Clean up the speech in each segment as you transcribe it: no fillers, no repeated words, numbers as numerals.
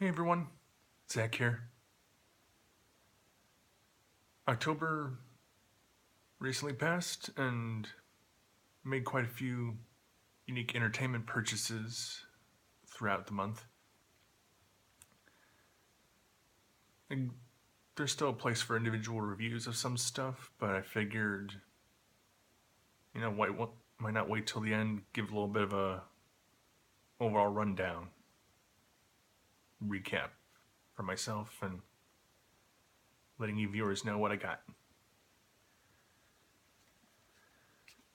Hey everyone, Zach here. October recently passed and made quite a few unique entertainment purchases throughout the month. And there's still a place for individual reviews of some stuff, but I figured, might not wait till the end, give a little bit of a overall rundown, recap for myself, and letting you viewers know what I got.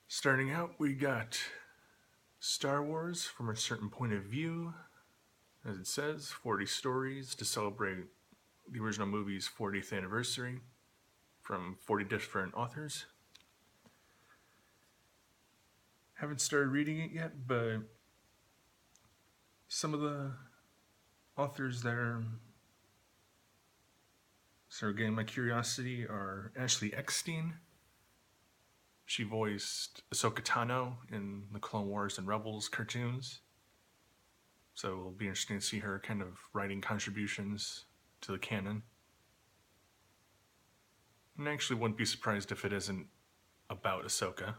Starting out, we got Star Wars from a certain point of view. As it says, 40 stories to celebrate the original movie's 40th anniversary from 40 different authors. Haven't started reading it yet, but some of the authors that are sort of getting my curiosity are Ashley Eckstein. She voiced Ahsoka Tano in the Clone Wars and Rebels cartoons. So it'll be interesting to see her kind of writing contributions to the canon. And I actually wouldn't be surprised if it isn't about Ahsoka.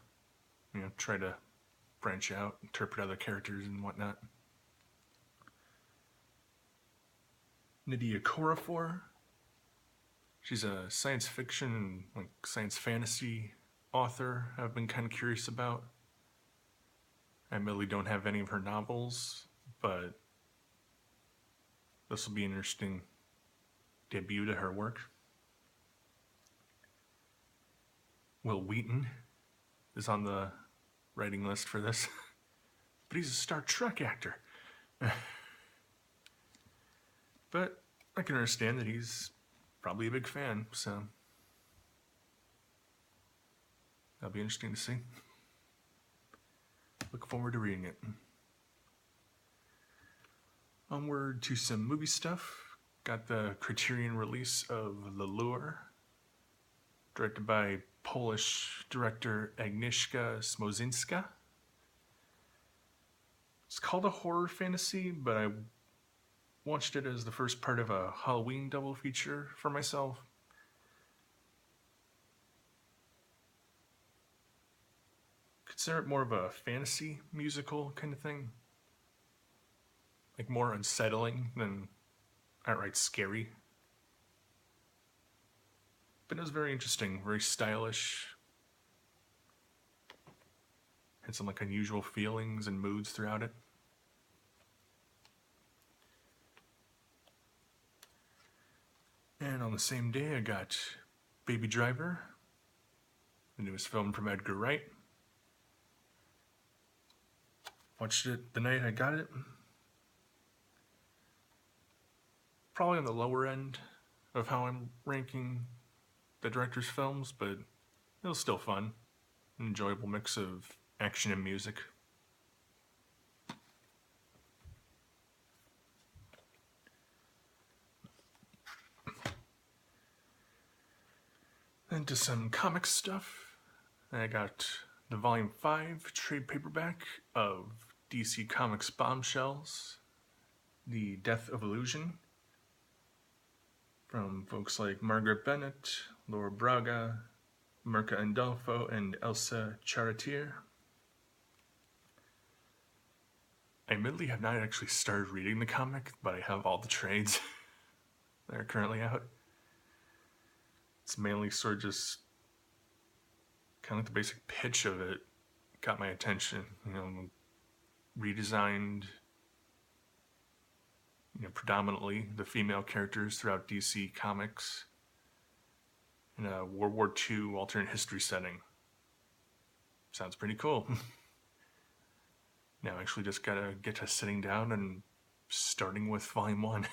Try to branch out, interpret other characters and whatnot. Nydia Corafor. She's a science fiction and science fantasy author I've been kind of curious about. I admittedly don't have any of her novels, but this will be an interesting debut to her work. Will Wheaton is on the writing list for this, but he's a Star Trek actor. But I can understand that he's probably a big fan, so that'll be interesting to see. Look forward to reading it. Onward to some movie stuff. Got the Criterion release of The Lure, directed by Polish director Agnieszka Smozyńska. It's called a horror fantasy, but I watched it as the first part of a Halloween double feature for myself. Consider it more of a fantasy musical kind of thing. Like more unsettling than outright scary. But it was very interesting, very stylish. Had some unusual feelings and moods throughout it. And on the same day I got Baby Driver, the newest film from Edgar Wright. Watched it the night I got it. Probably on the lower end of how I'm ranking the director's films, but it was still fun. An enjoyable mix of action and music. Into some comic stuff. I got the Volume 5 trade paperback of DC Comics Bombshells, The Death of Illusion, from folks like Margaret Bennett, Laura Braga, Mirka Andolfo, and Elsa Charretier. I admittedly have not actually started reading the comic, but I have all the trades that are currently out. It's mainly sort of just kind of like the basic pitch of it got my attention. Redesigned, predominantly the female characters throughout DC Comics in a World War II alternate history setting. Sounds pretty cool. Now I actually just gotta get to sitting down and starting with Volume 1.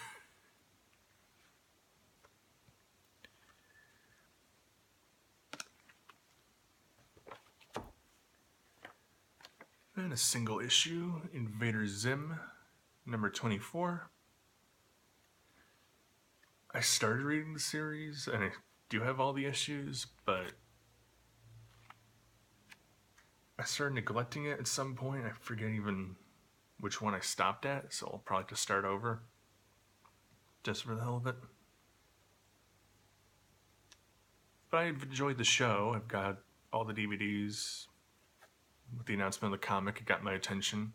And a single issue, Invader Zim, number 24. I started reading the series, and I do have all the issues, but I started neglecting it at some point. I forget even which one I stopped at, so I'll probably have to start over. just for the hell of it. But I've enjoyed the show. I've got all the DVDs. With the announcement of the comic, it got my attention.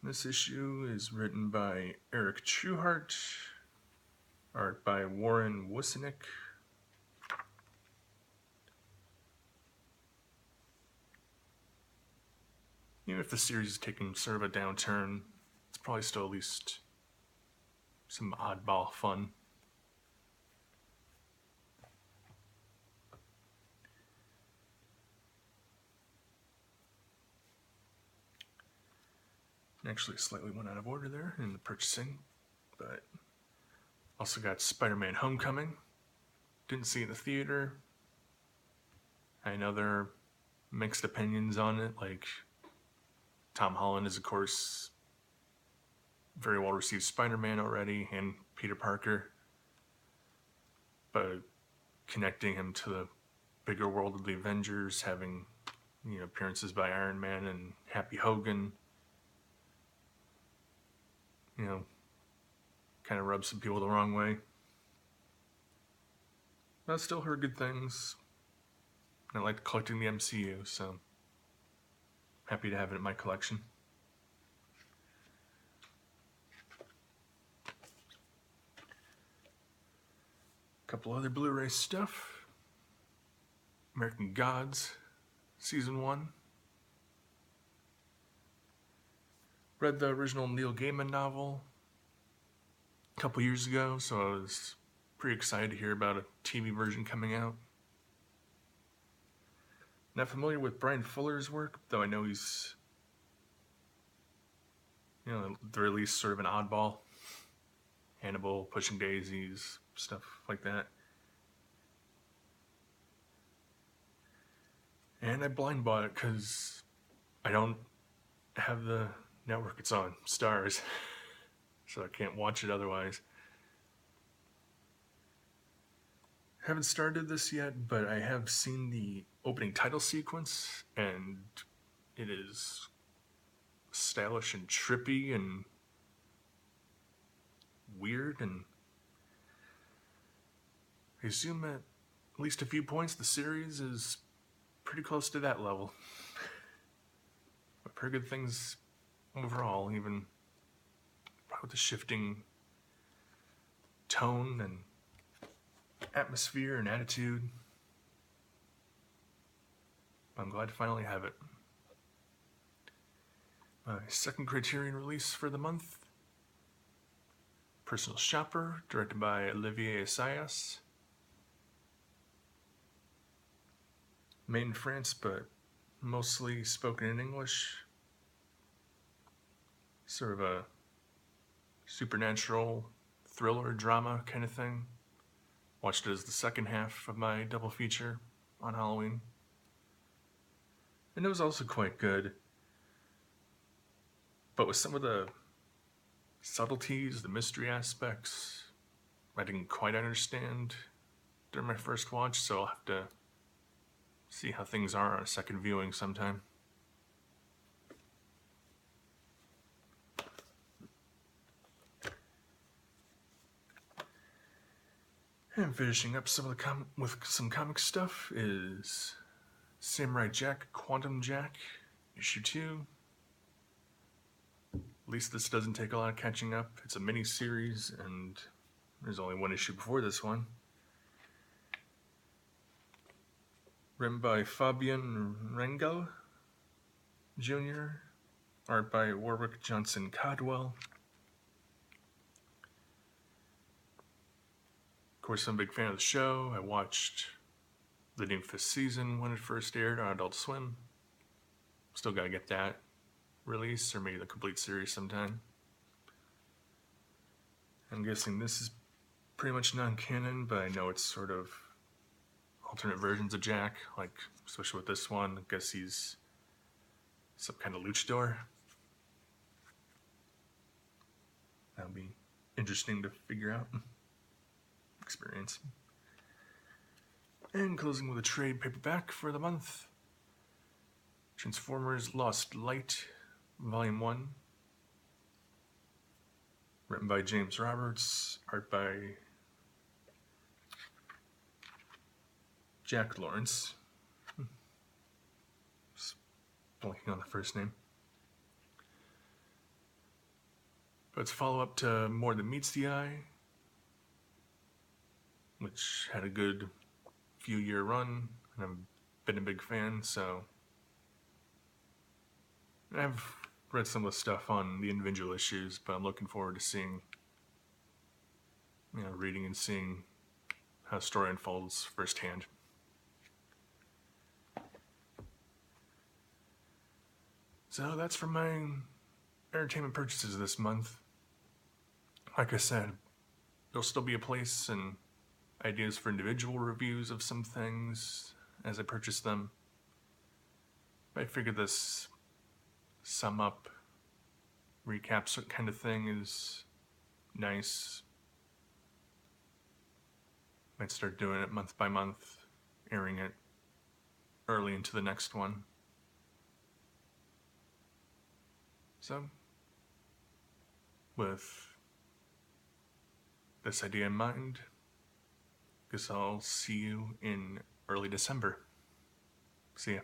This issue is written by Eric Trueheart, art by Warren Wussinick. Even if the series is taking sort of a downturn, it's probably still at least some oddball fun. Actually slightly went out of order there in the purchasing, but also got SpiderMan Homecoming. Didn't see it in the theater. I know there are mixed opinions on it, like Tom Holland is of course very well received Spider-Man already, and Peter Parker, but connecting him to the bigger world of the Avengers, having appearances by Iron Man and Happy Hogan, kind of rubs some people the wrong way. But I still heard good things. I liked collecting the MCU, so happy to have it in my collection. A couple other Blu-ray stuff. American Gods, Season 1. Read the original Neil Gaiman novel a couple years ago, so I was pretty excited to hear about a TV version coming out. Not familiar with Brian Fuller's work, though I know he's, at the very least, sort of an oddball. Hannibal, Pushing Daisies, stuff like that. And I blind bought it because I don't have the network it's on, Stars, so I can't watch it otherwise. Haven't started this yet, but I have seen the opening title sequence, and it is stylish and trippy and weird, and I assume at least a few points the series is pretty close to that level. But pretty good things overall, even with the shifting tone and atmosphere and attitude. I'm glad to finally have it. My second Criterion release for the month, Personal Shopper, directed by Olivier Assayas. Made in France, but mostly spoken in English. Sort of a supernatural thriller drama kind of thing. Watched it as the second half of my double feature on Halloween. And it was also quite good. But with some of the subtleties, the mystery aspects, I didn't quite understand during my first watch, so I'll have to see how things are on a second viewing sometime. And finishing up some of the with some comic stuff is Samurai Jack, Quantum Jack, issue 2. At least this doesn't take a lot of catching up. It's a mini-series, and there's only one issue before this one. Written by Fabian Rengel Jr., art by Warwick Johnson Caldwell. Of course, I'm a big fan of the show. I watched the new 5th season when it first aired on Adult Swim. Still gotta get that release, or maybe the complete series sometime. I'm guessing this is pretty much non-canon, but I know it's sort of alternate versions of Jack, like especially with this one. I guess he's some kind of luchador. That'll be interesting to figure out. Experience. And closing with a trade paperback for the month, Transformers Lost Light, Volume 1. Written by James Roberts, art by Jack Lawrence. Just blanking on the first name. But it's a follow-up to More Than Meets the Eye, which had a good few-year run, and I've been a big fan, so I've read some of the stuff on the individual issues, but I'm looking forward to seeing, reading and seeing how the story unfolds firsthand. So that's for my entertainment purchases this month. Like I said, there'll still be a place and ideas for individual reviews of some things as I purchase them. But I figured this sum up, recap kind of thing is nice. Might start doing it month by month, airing it early into the next one. So, with this idea in mind, guess I'll see you in early December. See ya.